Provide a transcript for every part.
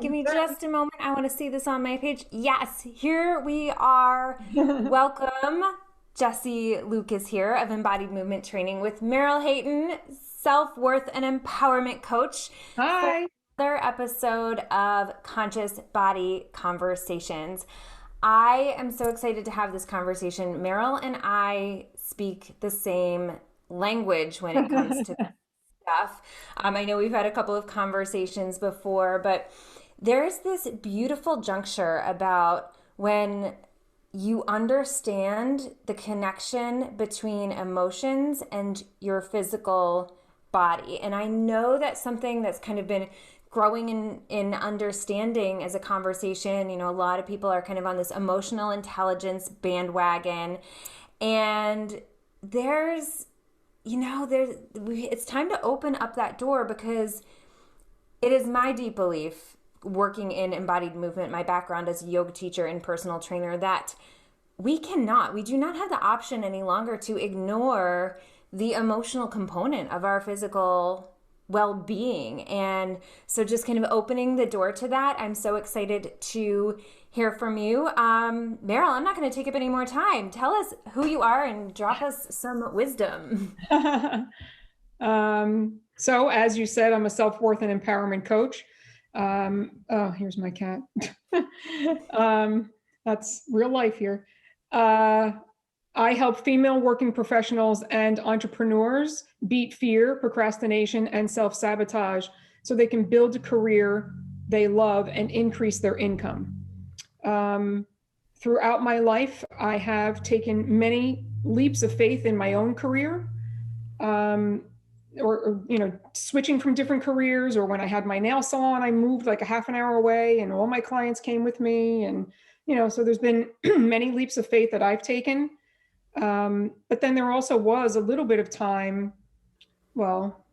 Give me just a moment. I want to see this on my page. Yes, here we are. Welcome. Jesse Lucas here of Embodied Movement Training with Meryl Hayton, self-worth and empowerment coach, for Hi. another episode of Conscious Body Conversations. I am so excited to have this conversation. Meryl and I speak the same language when it comes to stuff. I know we've had a couple of conversations before, but there's this beautiful juncture about when you understand the connection between emotions and your physical body. And I know that's something that's kind of been growing in understanding as a conversation. A lot of people are kind of on this emotional intelligence bandwagon. And there's it's time to open up that door, because it is my deep belief, working in embodied movement, my background as a yoga teacher and personal trainer, that we do not have the option any longer to ignore the emotional component of our physical well-being. And so just kind of opening the door to that, I'm so excited to hear from you. Meryl, I'm not going to take up any more time. Tell us who you are and drop us some wisdom. So as you said, I'm a self-worth and empowerment coach. Oh, here's my cat. That's real life here. Uh, I help female working professionals and entrepreneurs beat fear, procrastination, and self-sabotage so they can build a career they love and increase their income. Um, Throughout my life, I have taken many leaps of faith in my own career, um, or switching from different careers. Or when I had my nail salon, I moved like a half an hour away, and all my clients came with me. And so there's been many leaps of faith that I've taken. But then there also was a little bit of time. Well,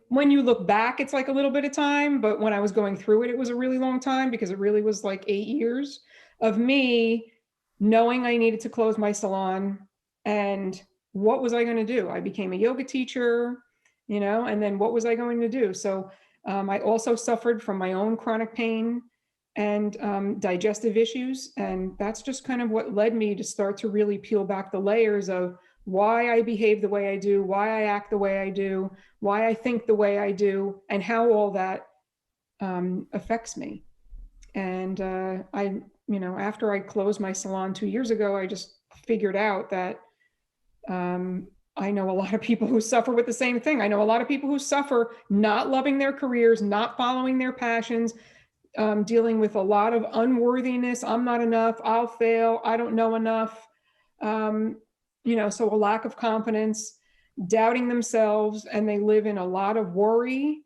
when you look back, it's like a little bit of time, but when I was going through it, it was a really long time, because it really was like 8 years of me knowing I needed to close my salon. And what was I going to do? I became a yoga teacher, and then what was I going to do? So I also suffered from my own chronic pain and digestive issues. And that's just kind of what led me to start to really peel back the layers of why I behave the way I do, why I act the way I do, why I think the way I do, and how all that affects me. And after I closed my salon 2 years ago, I just figured out that I know a lot of people who suffer with the same thing. I know a lot of people who suffer not loving their careers, not following their passions, dealing with a lot of unworthiness. I'm not enough. I'll fail. I don't know enough. So a lack of confidence, doubting themselves, and they live in a lot of worry.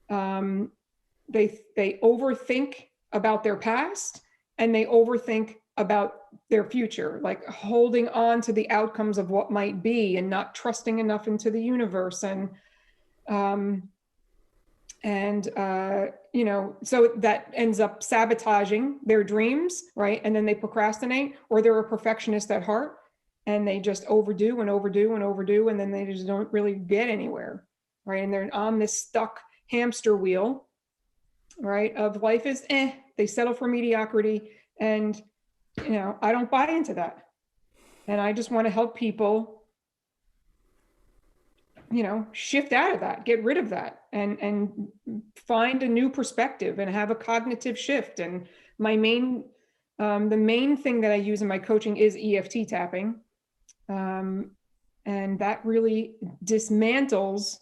They overthink about their past, and they overthink about their future, like holding on to the outcomes of what might be and not trusting enough into the universe. So that ends up sabotaging their dreams, right? And then they procrastinate, or they're a perfectionist at heart, and they just overdo and overdo and overdo, and then they just don't really get anywhere, right? And they're on this stuck hamster wheel, right? Of life is they settle for mediocrity. And, I don't buy into that. And I just want to help people, shift out of that, get rid of that, and find a new perspective and have a cognitive shift. And the main thing that I use in my coaching is EFT tapping. And that really dismantles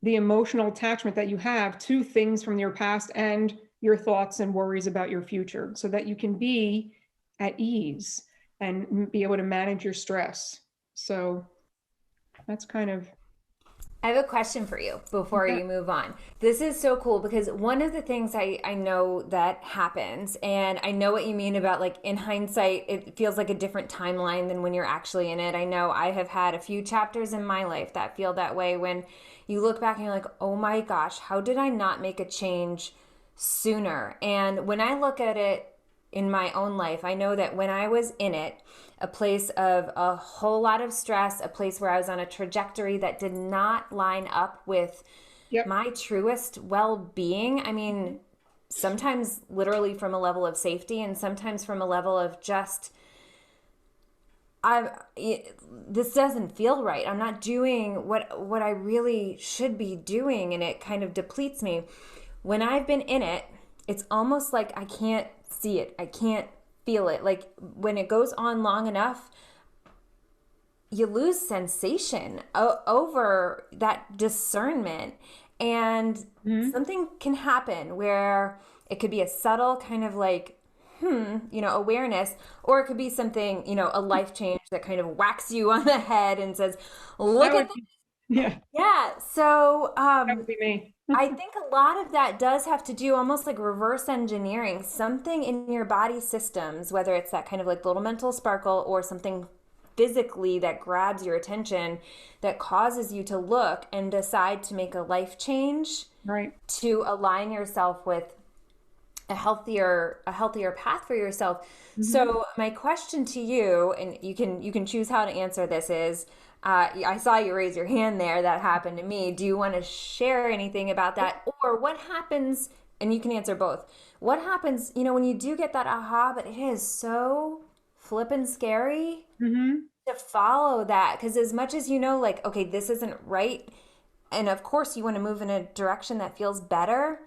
the emotional attachment that you have to things from your past and your thoughts and worries about your future, so that you can be at ease and be able to manage your stress. So that's kind of. I have a question for you before Okay. you move on. This is so cool, because one of the things I know that happens, and I know what you mean about, like, in hindsight, it feels like a different timeline than when you're actually in it. I know I have had a few chapters in my life that feel that way, when you look back and you're like, oh my gosh, how did I not make a change sooner? And when I look at it in my own life, I know that when I was in it, a place of a whole lot of stress, a place where I was on a trajectory that did not line up with Yep. my truest well being. I mean, sometimes literally from a level of safety and sometimes from a level of just, this doesn't feel right. I'm not doing what I really should be doing, and it kind of depletes me. When I've been in it, it's almost like I can't see it. I can't feel it. Like when it goes on long enough, you lose sensation over that discernment, and something can happen where it could be a subtle kind of like, awareness, or it could be something, a life change that kind of whacks you on the head and says, look That at would this. be, yeah, Yeah. So, that would be me. I think a lot of that does have to do almost like reverse engineering something in your body systems, whether it's that kind of like little mental sparkle or something physically that grabs your attention that causes you to look and decide to make a life change, Right. to align yourself with a healthier path for yourself. So my question to you, and you can choose how to answer this, is I saw you raise your hand there. That happened to me. Do you want to share anything about that? Or what happens, and you can answer both. What happens, when you do get that aha, but it is so flippin' scary to follow that? Because as much as like, okay, this isn't right. And of course you want to move in a direction that feels better,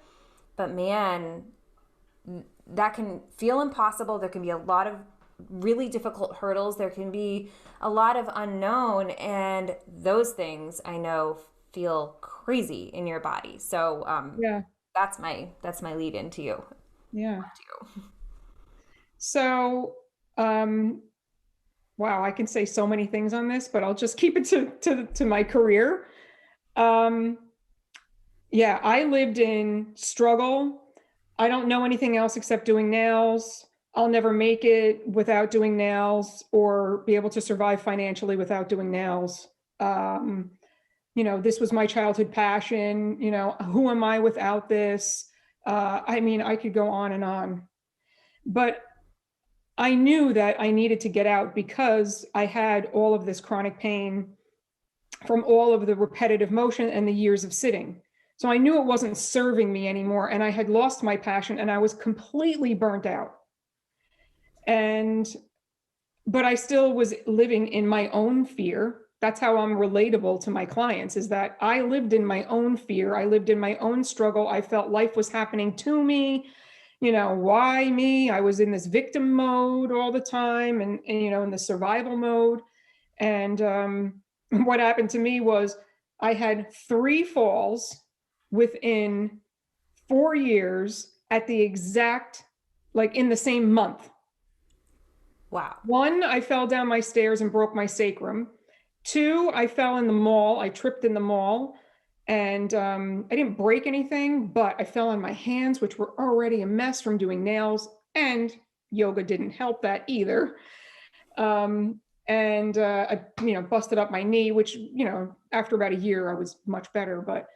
but man, that can feel impossible. There can be a lot of really difficult hurdles. There can be a lot of unknown, and those things I know feel crazy in your body. So Yeah. that's my lead into you. Yeah. So, wow, I can say so many things on this, but I'll just keep it to my career. Yeah, I lived in struggle. I don't know anything else except doing nails. I'll never make it without doing nails, or be able to survive financially without doing nails. This was my childhood passion. Who am I without this? I mean, I could go on and on. But I knew that I needed to get out because I had all of this chronic pain from all of the repetitive motion and the years of sitting. So I knew it wasn't serving me anymore, and I had lost my passion, and I was completely burnt out. But I still was living in my own fear. That's how I'm relatable to my clients, is that I lived in my own fear. I lived in my own struggle. I felt life was happening to me. Why me? I was in this victim mode all the time, and in the survival mode. And what happened to me was I had 3 falls within 4 years at the exact, like in the same month. Wow. 1, I fell down my stairs and broke my sacrum. 2, I fell in the mall. I tripped in the mall, and I didn't break anything, but I fell on my hands, which were already a mess from doing nails, and yoga didn't help that either. I busted up my knee, which, after about a year, I was much better.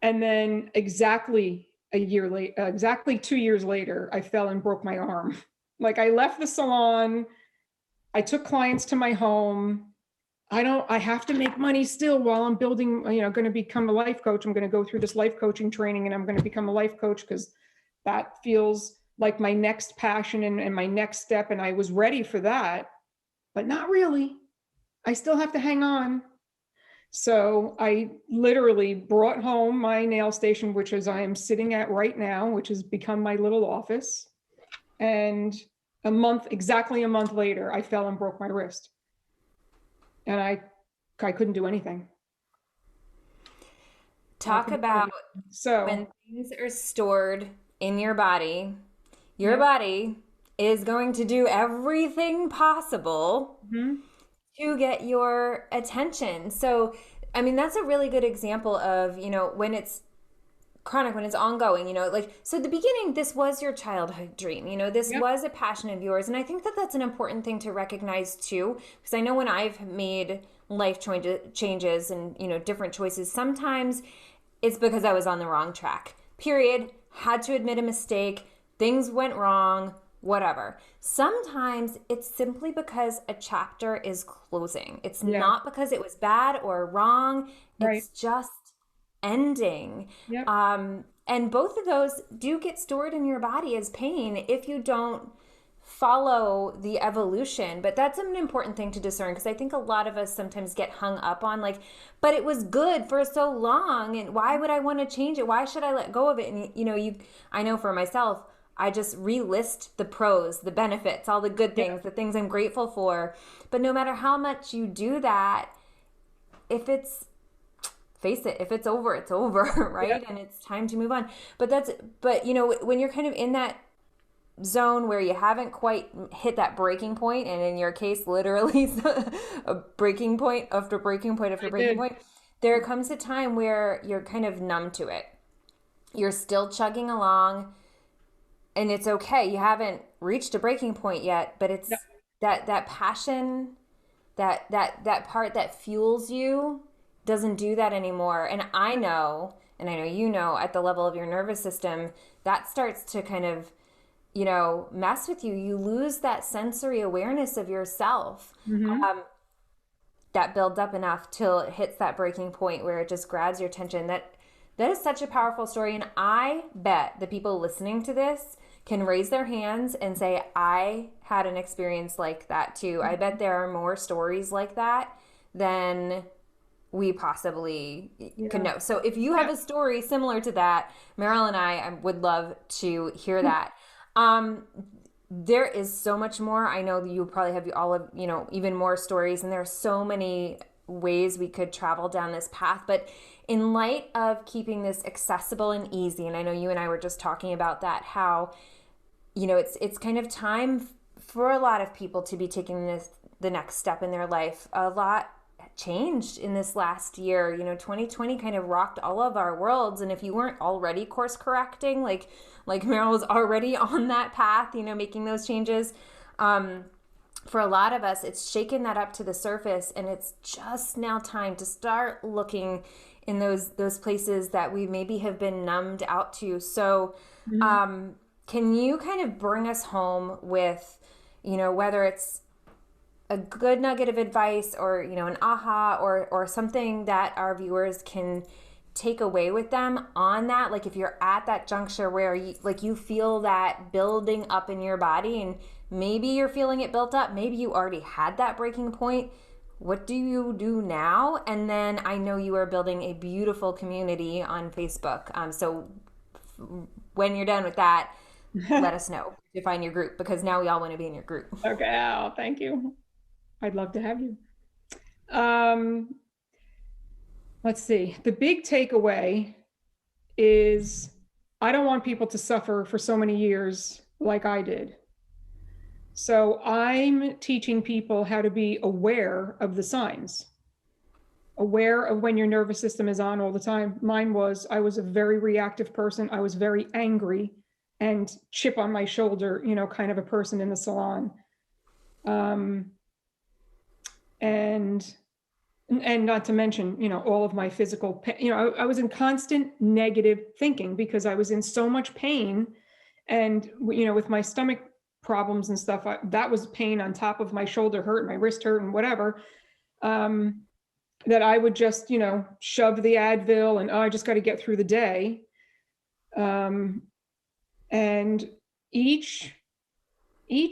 And then exactly 2 years later, I fell and broke my arm. Like, I left the salon. I took clients to my home. I have to make money still while I'm building, going to become a life coach. I'm going to go through this life coaching training, and I'm going to become a life coach because that feels like my next passion and my next step. And I was ready for that, but not really. I still have to hang on. So I literally brought home my nail station, which is I am sitting at right now, which has become my little office. And exactly a month later, I fell and broke my wrist. And I couldn't do anything. Talk about when things are stored in your body is going to do everything possible to get your attention. So, I mean, that's a really good example of, when it's chronic, when it's ongoing, so at the beginning, this was your childhood dream, this was a passion of yours. And I think that that's an important thing to recognize too, because I know when I've made life changes and, different choices, sometimes it's because I was on the wrong track, period. Had to admit a mistake, things went wrong, whatever. Sometimes it's simply because a chapter is closing. It's not because it was bad or wrong. It's just ending. Yep. And both of those do get stored in your body as pain if you don't follow the evolution. But that's an important thing to discern, because I think a lot of us sometimes get hung up on like, but it was good for so long, and why would I want to change it? Why should I let go of it? And I know for myself, I just relist the pros, the benefits, all the good things, the things I'm grateful for. But no matter how much you do that, if it's, face it, if it's over, it's over, right? And it's time to move on. But when you're kind of in that zone where you haven't quite hit that breaking point, and in your case, literally a breaking point after breaking point after breaking point, there comes a time where you're kind of numb to it. You're still chugging along, and it's okay. You haven't reached a breaking point yet, but it's that passion, that part that fuels you doesn't do that anymore. And I know at the level of your nervous system, that starts to kind of mess with you. You lose that sensory awareness of yourself. That builds up enough till it hits that breaking point where it just grabs your attention. That is such a powerful story. And I bet the people listening to this can raise their hands and say, I had an experience like that too. I bet there are more stories like that than we possibly could know. So if you have a story similar to that, Meryl and I would love to hear that. There is so much more. I know you probably have all of, even more stories, and there are so many ways we could travel down this path. But in light of keeping this accessible and easy, and I know you and I were just talking about that, how, it's kind of time for a lot of people to be taking the next step in their life. A lot changed in this last year. 2020 kind of rocked all of our worlds. And if you weren't already course correcting, like Meryl was already on that path, making those changes, for a lot of us, it's shaken that up to the surface, and it's just now time to start looking in those places that we maybe have been numbed out to. So, can you kind of bring us home with, whether it's a good nugget of advice or, an aha or something that our viewers can take away with them on that? Like if you're at that juncture where you feel that building up in your body, and maybe you're feeling it built up, maybe you already had that breaking point. What do you do now? And then I know you are building a beautiful community on Facebook. So when you're done with that, let us know to find your group, because now we all want to be in your group. Okay. Oh, thank you. I'd love to have you. Let's see. The big takeaway is I don't want people to suffer for so many years like I did. So I'm teaching people how to be aware of the signs, aware of when your nervous system is on all the time. I was a very reactive person. I was very angry and chip on my shoulder, kind of a person in the salon. And not to mention, all of my physical pain. I was in constant negative thinking because I was in so much pain. And, with my stomach problems and stuff, that was pain on top of my shoulder hurt, my wrist hurt and whatever, that I would just, shove the Advil and, I just got to get through the day. And each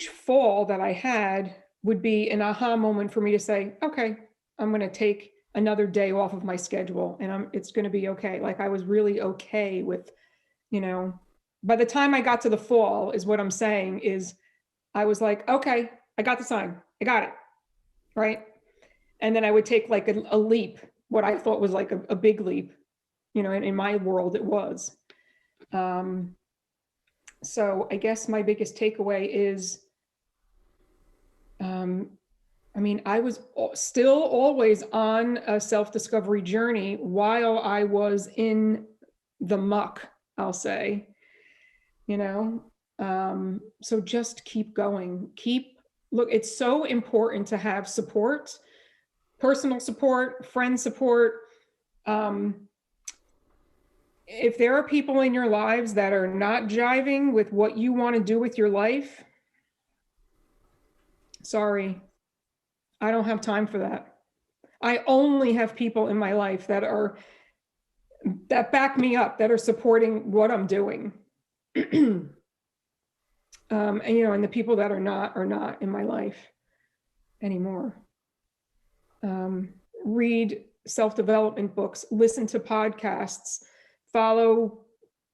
fall that I had would be an aha moment for me to say, okay, I'm going to take another day off of my schedule, and it's going to be okay. Like I was really okay with, by the time I got to the fall is what I'm saying is I was like, okay, I got the sign. I got it. Right. And then I would take like a leap, what I thought was like a big leap, in my world it was. So I guess my biggest takeaway is, I was still always on a self-discovery journey while I was in the muck, I'll say, so just keep going. Look, it's so important to have support, personal support, friend support. If there are people in your lives that are not jiving with what you want to do with your life, sorry, I don't have time for that. I only have people in my life that are that back me up, that are supporting what I'm doing. And, and the people that are not in my life anymore. Read self-development books, listen to podcasts, follow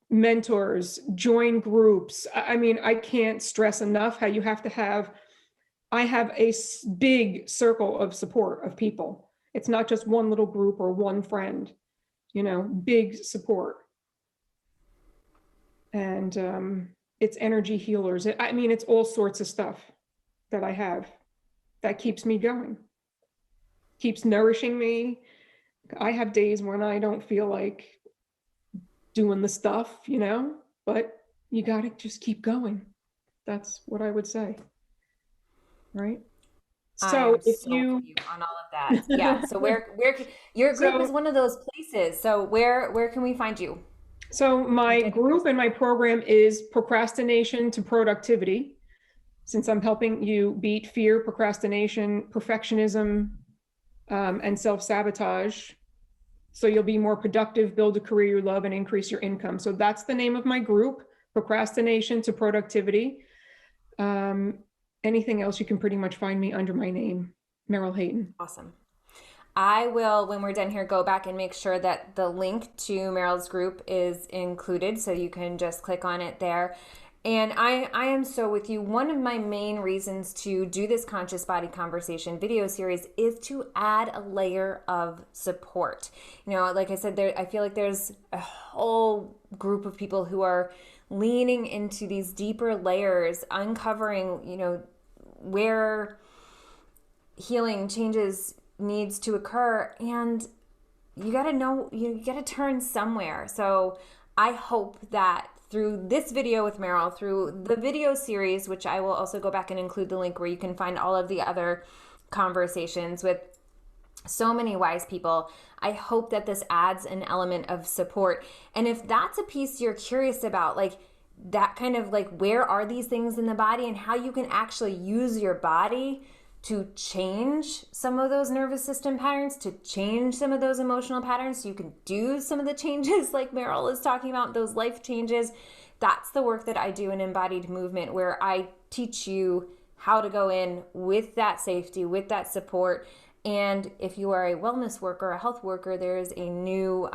mentors, join groups. I mean, I can't stress enough how you have to have, I have a big circle of support of people. It's not just one little group or one friend, big support. And it's energy healers. It's all sorts of stuff that I have that keeps me going, keeps nourishing me. I have days when I don't feel like doing the stuff, but you got to just keep going. That's what I would say. Right. So if you with you on all of that. Yeah. So where your group is one of those places. So where can we find you? So my group and my program is Procrastination to Productivity. Since I'm helping you beat fear, procrastination, perfectionism, and self-sabotage, so you'll be more productive, build a career you love, and increase your income. So that's the name of my group, Procrastination to Productivity. Anything else, you can pretty much find me under my name, Meryl Hayton. Awesome. I will, when we're done here, go back and make sure that the link to Meryl's group is included, so you can just click on it there. And I am so with you. One of my main reasons to do this Conscious Body Conversation video series is to add a layer of support. Like I said, I feel like there's a whole group of people who are leaning into these deeper layers, uncovering, where healing changes needs to occur. And you got to know, you got to turn somewhere. So I hope that through this video with Meryl, through the video series, which I will also go back and include the link where you can find all of the other conversations with so many wise people, I hope that this adds an element of support. And if that's a piece you're curious about, like that kind of like, where are these things in the body and how you can actually use your body to change some of those nervous system patterns, to change some of those emotional patterns, so you can do some of the changes like Meryl is talking about, those life changes. That's the work that I do in Embodied Movement, where I teach you how to go in with that safety, with that support. And if you are a wellness worker, a health worker, there is a new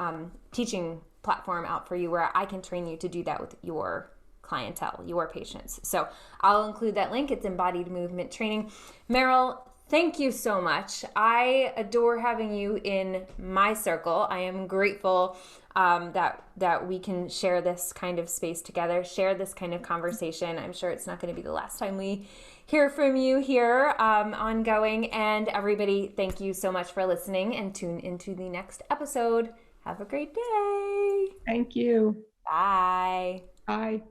teaching platform out for you where I can train you to do that with your clientele, your patients. So I'll include that link. It's Embodied Movement Training. Meryl, thank you so much. I adore having you in my circle. I am grateful that we can share this kind of space together, share this kind of conversation. I'm sure it's not going to be the last time we hear from you here ongoing. And everybody, thank you so much for listening, and tune into the next episode. Have a great day. Thank you. Bye. Bye.